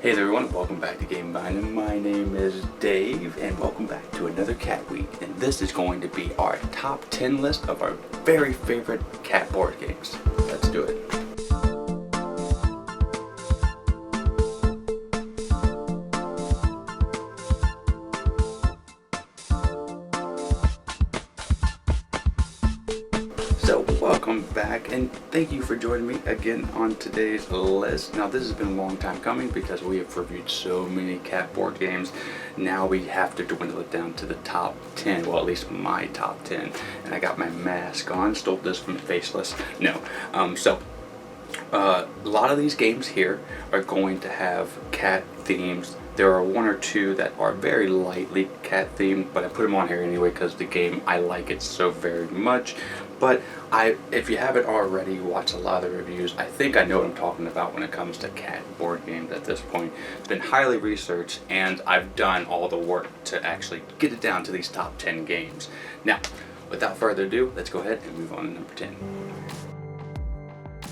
Hey there everyone, welcome back to Game Binding. My name is Dave and welcome back to another cat week, and this is going to be our top 10 list of our very favorite cat board games. Let's do it. So welcome back and thank you for joining me again on today's list. Now this has been a long time coming because we have reviewed so many cat board games. Now we have to dwindle it down to the top 10, well at least my top 10. And I got my mask on, stole this from Faceless. No, a lot of these games here are going to have cat themes. There are one or two that are very lightly cat themed, but I put them on here anyway because the game, I like it so very much. But if you haven't already watched a lot of the reviews, I think I know what I'm talking about when it comes to cat board games at this point. It's been highly researched and I've done all the work to actually get it down to these top 10 games. Now, without further ado, let's go ahead and move on to number 10.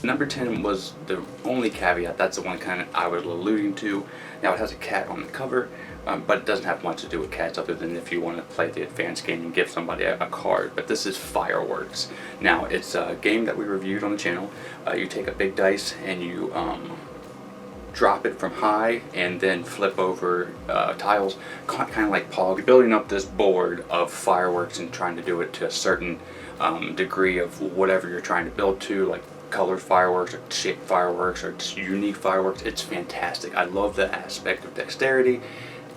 Number 10 was the only caveat. That's the one kind of I was alluding to. Now it has a cat on the cover, but it doesn't have much to do with cats other than if you want to play the advanced game and give somebody a card. But this is Fireworks. Now it's a game that we reviewed on the channel. You take a big dice and you drop it from high and then flip over tiles, kind of like Pog. You're building up this board of fireworks and trying to do it to a certain degree of whatever you're trying to build to, like colored fireworks or shaped fireworks or unique fireworks. It's fantastic. I love the aspect of dexterity.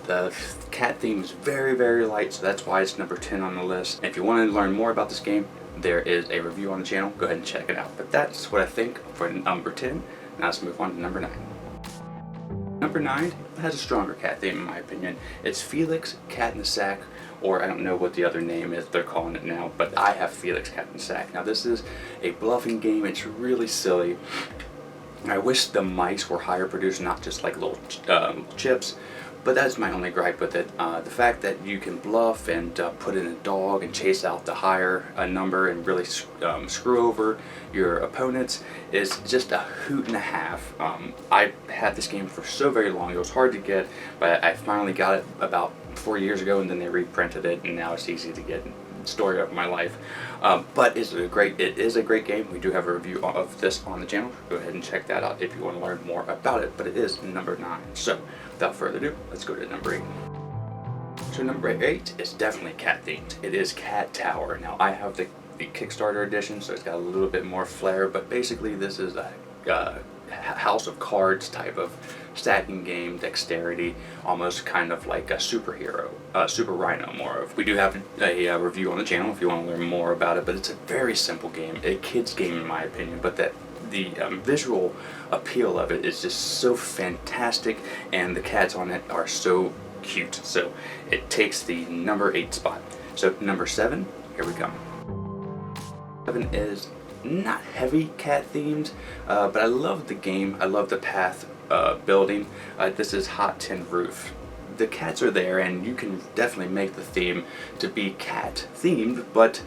The cat theme is very, very light, so that's why it's number 10 on the list. And if you want to learn more about this game, there is a review on the channel. Go ahead and check it out. But that's what I think for number 10. Now let's move on to number 9. Number 9 has a stronger cat theme in my opinion. It's Felix, Cat in the Sack, or I don't know what the other name is they're calling it now, but I have Felix, Cat in the Sack. Now this is a bluffing game. It's really silly. I wish the mice were higher produced, not just like little chips, but that's my only gripe with it. The fact that you can bluff and put in a dog and chase out the higher number and really screw over your opponents is just a hoot and a half. I had this game for so very long. It was hard to get, but I finally got it about 4 years ago, and then they reprinted it, and now it's easy to get. Story of my life. But it is a great game. We do have a review of this on the channel. Go ahead and check that out if you want to learn more about it. But it is number 9. So without further ado, let's go to number 8. So number 8 is definitely cat themed. It is Cat Tower. Now I have the Kickstarter edition, so it's got a little bit more flair, but basically this is a house of cards type of stacking game, dexterity, almost kind of like a Super Rhino more of. We do have a review on the channel if you want to learn more about it, but it's a very simple game, a kid's game in my opinion, but the visual appeal of it is just so fantastic, and the cats on it are so cute, so it takes the number 8 spot. So number 7, here we come. 7 is not heavy cat themed, but I love the game. I love the path building. This is Hot Tin Roof. The cats are there and you can definitely make the theme to be cat themed, but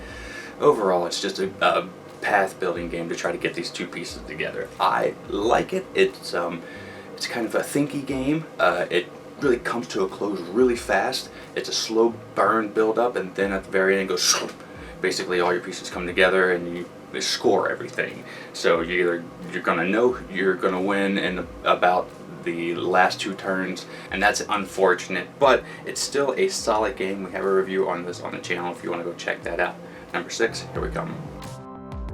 overall it's just a path building game to try to get these two pieces together. I like it. It's kind of a thinky game. It really comes to a close really fast. It's a slow burn build up, and then at the very end it goes basically all your pieces come together and you score everything. So you're gonna know you're gonna win in about the last 2 turns, and that's unfortunate, but it's still a solid game. We have a review on this on the channel if you want to go check that out. Number 6, here we come.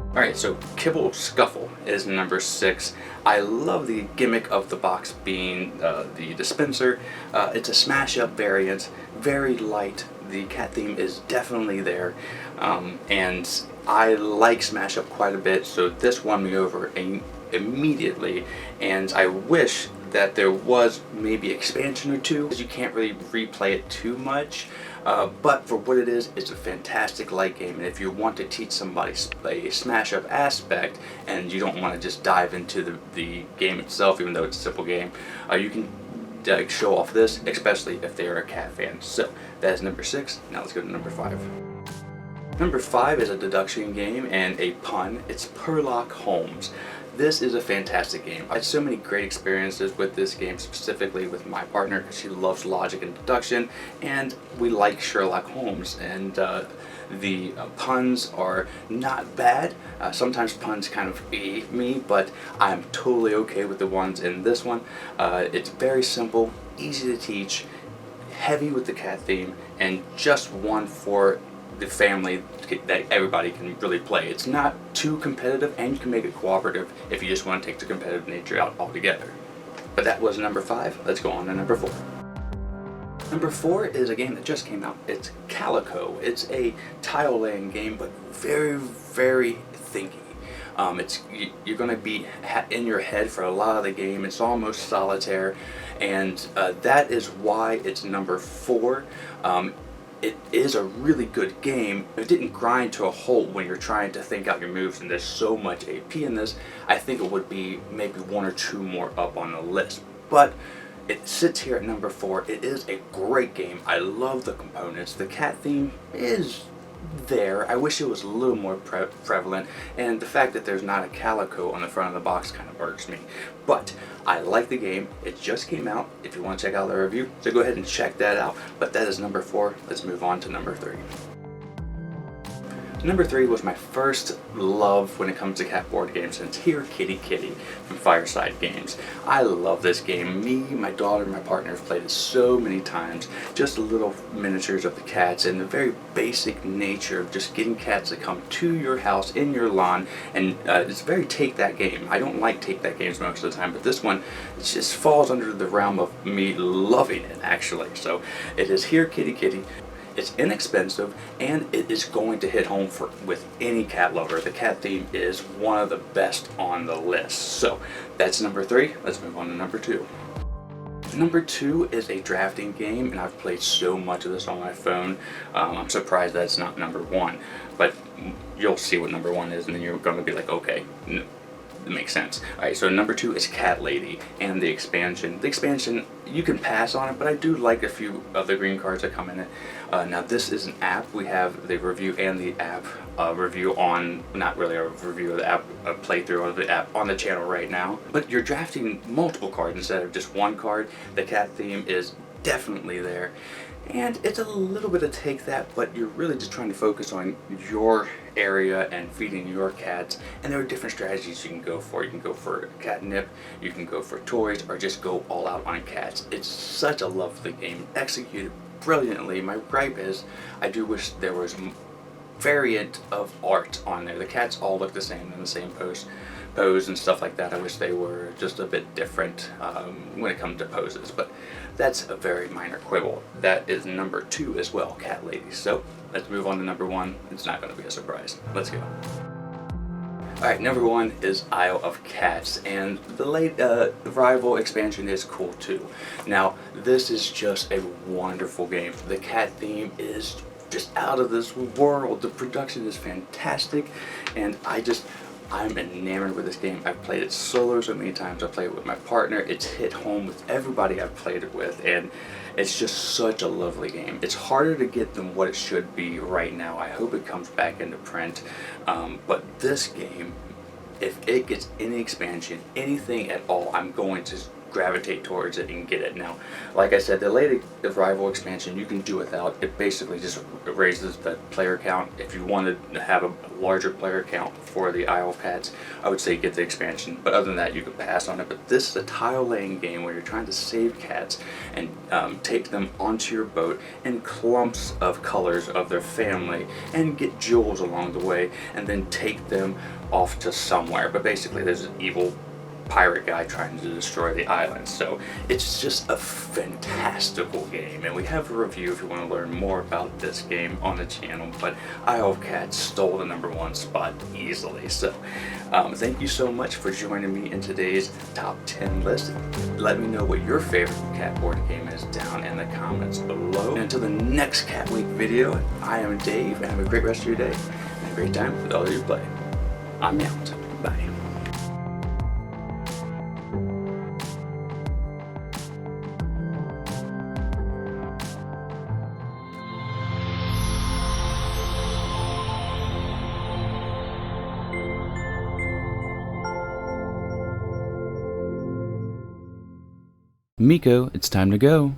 Alright, so Kibble Scuffle is number 6. I love the gimmick of the box being the dispenser. It's a smash up variant, very light. The cat theme is definitely there, and I like Smash Up quite a bit, so this won me over immediately, and I wish that there was maybe expansion or 2, because you can't really replay it too much, but for what it is, it's a fantastic light game, and if you want to teach somebody a Smash Up aspect, and you don't want to just dive into the game itself, even though it's a simple game, you can show off this, especially if they are a cat fan. So that is number 6. Now let's go to number 5. Number 5 is a deduction game and a pun. It's Perlock Homes. This is a fantastic game. I had so many great experiences with this game, specifically with my partner, because she loves logic and deduction, and we like Sherlock Holmes, and the puns are not bad. Sometimes puns kind of eat me, but I'm totally okay with the ones in this one. It's very simple, easy to teach, heavy with the cat theme, and just one for the family that everybody can really play. It's not too competitive, and you can make it cooperative if you just want to take the competitive nature out altogether. But that was number 5. Let's go on to number 4. Number 4 is a game that just came out. It's Calico. It's a tile laying game, but very, very thinky. You're going to be in your head for a lot of the game. It's almost solitaire, and that is why it's number 4. It is a really good game. It didn't grind to a halt when you're trying to think out your moves, and there's so much AP in this. I think it would be maybe 1 or 2 more up on the list. But it sits here at number 4. It is a great game. I love the components. The cat theme is there. I wish it was a little more prevalent, and the fact that there's not a Calico on the front of the box kind of irks me. But I like the game. It just came out. If you want to check out the review, so go ahead and check that out. But that is number 4. Let's move on to number 3. Number 3 was my first love when it comes to cat board games, and it's Here Kitty Kitty from Fireside Games. I love this game. Me, my daughter, and my partner have played it so many times. Just little miniatures of the cats and the very basic nature of just getting cats to come to your house in your lawn, and it's very take that game. I don't like take that games most of the time, but this one just falls under the realm of me loving it, actually. So it is Here Kitty Kitty. It's inexpensive, and it is going to hit home with any cat lover. The cat theme is one of the best on the list. So that's number 3. Let's move on to number 2. Number 2 is a drafting game, and I've played so much of this on my phone. I'm surprised that's not number 1, but you'll see what number 1 is, and then you're going to be like, okay, it makes sense. Alright, so number 2 is Cat Lady and the expansion. The expansion, you can pass on it, but I do like a few of the green cards that come in it. Now this is an app. We have the review and the app review on, not really a review of the app, a playthrough of the app on the channel right now. But you're drafting multiple cards instead of just one card. The cat theme is definitely there. And it's a little bit of take that, but you're really just trying to focus on your area and feeding your cats. And there are different strategies you can go for. You can go for catnip, you can go for toys, or just go all out on cats. It's such a lovely game, executed brilliantly. My gripe is, I do wish there was variant of art on there. The cats all look the same, in the same pose and stuff like that. I wish they were just a bit different when it comes to poses, but that's a very minor quibble. That is number 2 as well, Cat Lady. So let's move on to number 1. It's not going to be a surprise. Let's go. Alright, number 1 is Isle of Cats, and the late rival expansion is cool too. Now, this is just a wonderful game. The cat theme is just out of this world. The production is fantastic, and I'm enamored with this game. I've played it solo so many times. I've played it with my partner. It's hit home with everybody I've played it with, and it's just such a lovely game. It's harder to get than what it should be right now. I hope it comes back into print. But this game, if it gets any expansion, anything at all, I'm going to gravitate towards it and get it. Now, like I said, the late rival expansion you can do without. It basically just raises the player count. If you wanted to have a larger player count for the Isle of Cats, I would say get the expansion, but other than that you could pass on it. But this is a tile laying game where you're trying to save cats and take them onto your boat in clumps of colors of their family and get jewels along the way, and then take them off to somewhere. But basically there's an evil pirate guy trying to destroy the island. So it's just a fantastical game, and we have a review if you want to learn more about this game on the channel. But Isle of Cats stole the number 1 spot easily. So thank you so much for joining me in today's top 10 list. Let me know what your favorite cat board game is down in the comments below. And until the next Cat Week video, I am Dave, and have a great rest of your day and a great time with all of you play. I'm out. Bye. Miko, it's time to go.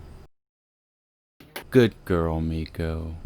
Good girl, Miko.